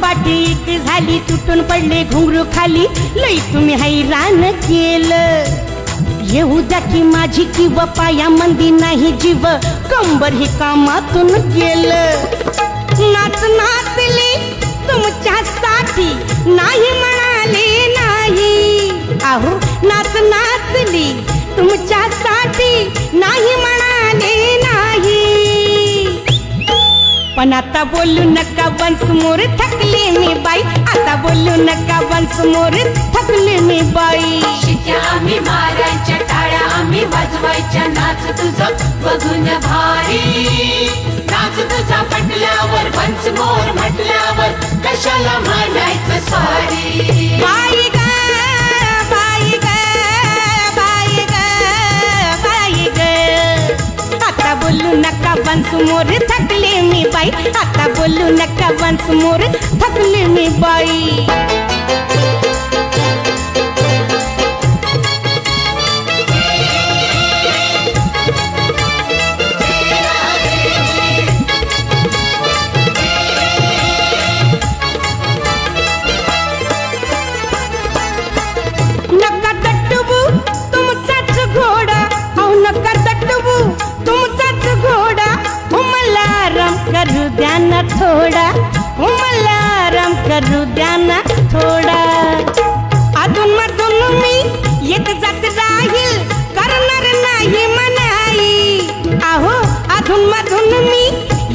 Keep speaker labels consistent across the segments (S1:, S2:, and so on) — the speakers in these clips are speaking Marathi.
S1: पाठी झाली तुटून पडले घुंगरू खाली लई तुम्ही हैराण केलं येऊ द्या की माझी किंवा पाया मंदी नाही जीव कंबर ही कामातून गेलं नाच नाचली तुमच्यासाठी नाही म्हणाले नाही आहो नाच नाचली तुमच्यासाठी नाही म्हणाले नाही पण आता बोलू नका वन्स मोर थकले मी बाई आता बोलू नका वन्स मोर थकले मी बाई
S2: शिट्या आम्ही मारायच्या टाळ्या आम्ही वाजवायच्या नाच तुझं बघून भारी नाच तुझा पटल्यावर वन्स मोर म्हटल्यावर कशाला म्हणायचं सॉरी
S1: बाई ग बाई ग बाई ग बाई ग आता बोलू नका वन्स मोर थकले मी बाई आता बोलू नका वन्स मोर थकले मी बाई नका दटवू तुमचाच घोडा अहो नका दटवू तुमचाच घोडा हो मला आराम करू द्या ना थोडा हो मला आराम करू द्या ना थोडा अधून मधून मी येत जात राहील करणार नाही मनाई आहो अधून मधून मी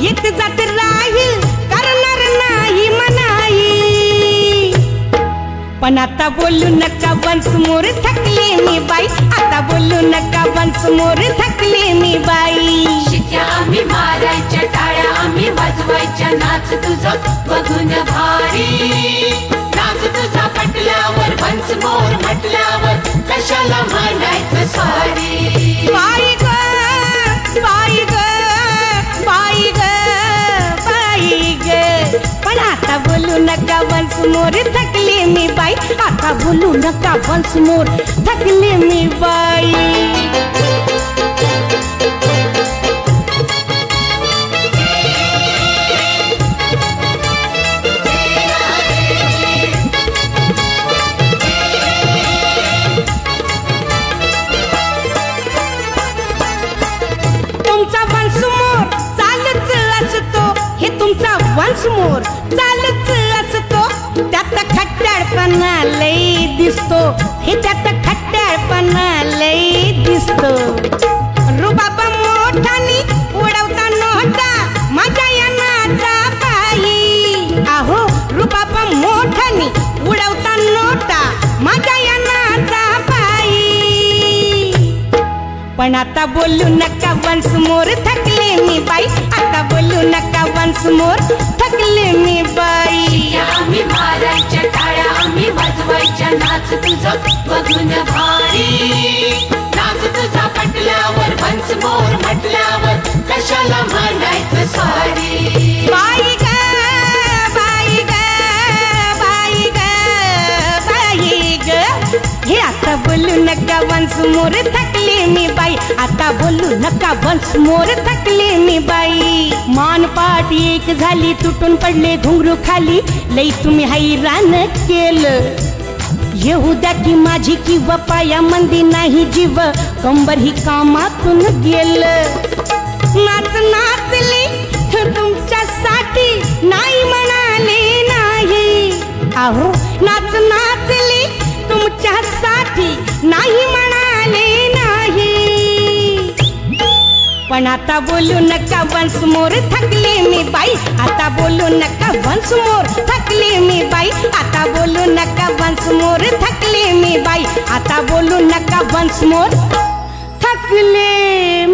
S1: येत जात राहील करणार नाही मनाई पण आता बोलू नका वन्स मोर थकले मी बाई आता बोलू नका वन्स मोर थकले मी बाई
S2: शिट्या आम्ही मारायच्या टाळ्या आम्ही वाजवायच्या नाच तुझं बघून भारी नाच तुझा पटल्यावर वन्स मोर म्हटल्यावर कशाला म्हणायचं सॉरी
S1: बाई ग बाई ग बाई ग बाई ग पण आता बोलू नका वन्स मोर थकले मी बाई आता बोलू नका वन्स मोर थकले मी बाई तुमचा वन्स मोर चालच असतो हे तुमचा वन्स मोर चालच असतो त्यात खट्ट्याळपणा लई दिसतो हे त्यात खट्ट्याळपणा लई दिसतो रुबाब मोठानी उडवता नव्हता माझ्या यानाचा पायी आहो रुबाब मोठानी उडवता नव्हता माझ्या यानाचा पायी पण आता बोलू नका वन्स मोर थकले मी बाई आता बोलू नका वन्स मोर थकले मी बाई
S2: शिट्या आम्ही मारायच्या टाळ्या आम्ही वाजवायच्या नाच तुझं बघून भारी नाच तुझा पटल्यावर वन्स मोर म्हटल्यावर कशाला म्हणायचं सॉरी
S1: बाई ग बाई ग बाई ग बाई ग हे आता बोलू नका वन्स मोर थकले मी बाई आता बोलू नका वन्स मोर थकले मी बाई मान पाठ एक झाली तुटून पडले घुंगरू खाली लई तुम्ही हैराण केलं येऊ द्या की माझी किंवा पाया मंदी नाही जीव कंबर ही कामातून गेलं नाच नाचली तुमच्यासाठी नाही म्हणाले नाही आहो नाच नाचली तुमच्यासाठी नाही म्हणाले नाही पण आता बोलू नका वन्स मोर थकले मी बाई आता बोलू नका वन्स मोर थकले मी बाई आता बोलू नका वन्स मोर थकले मी बाई आता बोलू नका वन्स मोर थकले